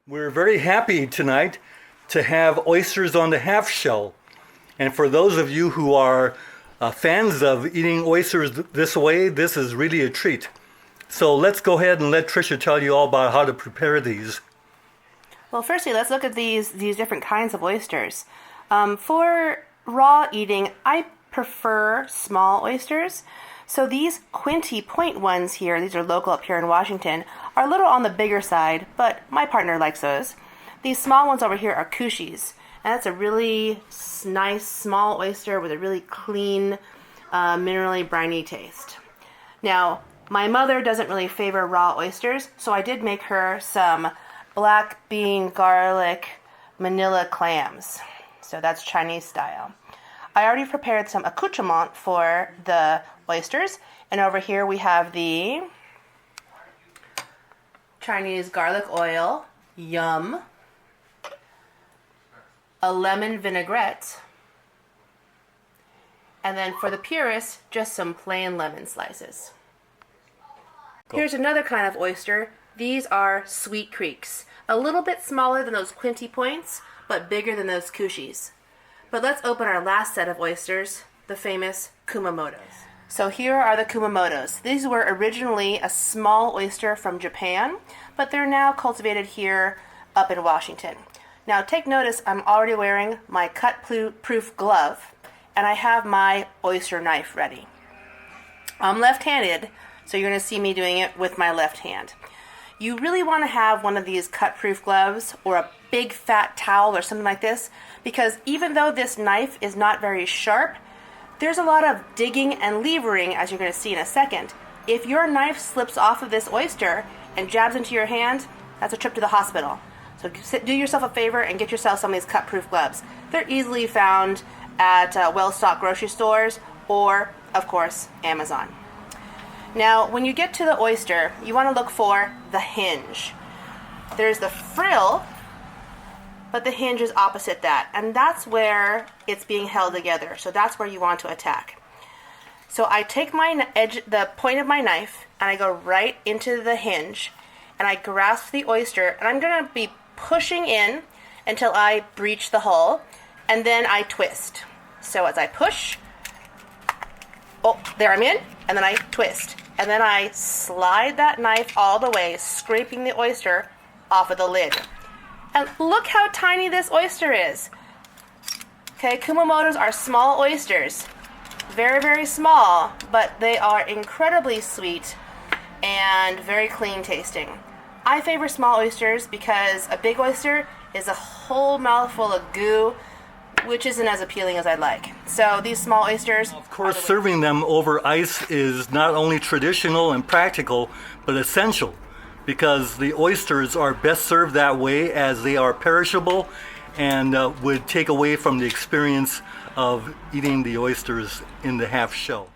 We're very happy tonight to have oysters on the half shell. And for those of you who are fans of eating oysters this way, this is really a treat. So let's go ahead and let Tricia tell you all about how to prepare these. Well, firstly, let's look at these different kinds of oysters. For raw eating, I prefer small oysters. So these Quinty Point ones here, these are local up here in Washington, are a little on the bigger side, but my partner likes those. These small ones over here are cushies, and that's a really nice small oyster with a really clean, minerally briny taste. Now, my mother doesn't really favor raw oysters, so I did make her some black bean garlic manila clams. So that's Chinese style. I already prepared some accoutrement for the oysters, and over here we have the Chinese garlic oil, yum, a lemon vinaigrette, and then for the purists, just some plain lemon slices. Here's another kind of oyster. These are Sweet Creeks, a little bit smaller than those Quinty Points, but bigger than those cushies. But let's open our last set of oysters, the famous Kumamotos. So here are the Kumamotos. These were originally a small oyster from Japan, but they're now cultivated here up in Washington. Now take notice, I'm already wearing my cut-proof glove, and I have my oyster knife ready. I'm left-handed, so you're going to see me doing it with my left hand. You really want to have one of these cut-proof gloves or a big fat towel or something like this, because even though this knife is not very sharp, there's a lot of digging and levering, as you're going to see in a second. If your knife slips off of this oyster and jabs into your hand, that's a trip to the hospital. So do yourself a favor and get yourself some of these cut-proof gloves. They're easily found at well-stocked grocery stores or, of course, Amazon. Now, when you get to the oyster, you want to look for the hinge. There's the frill, but the hinge is opposite that, and that's where it's being held together. So that's where you want to attack. So I take the point of my knife, and I go right into the hinge, and I grasp the oyster, and I'm going to be pushing in until I breach the hole, and then I twist. So as I push, oh, there I'm in, and then I twist. And then I slide that knife all the way, scraping the oyster off of the lid. And look how tiny this oyster is. Okay, Kumamotos are small oysters. Very, very small, but they are incredibly sweet and very clean tasting. I favor small oysters because a big oyster is a whole mouthful of goo, which isn't as appealing as I'd like. So these small oysters... Of course, serving them over ice is not only traditional and practical, but essential, because the oysters are best served that way, as they are perishable and would take away from the experience of eating the oysters in the half shell.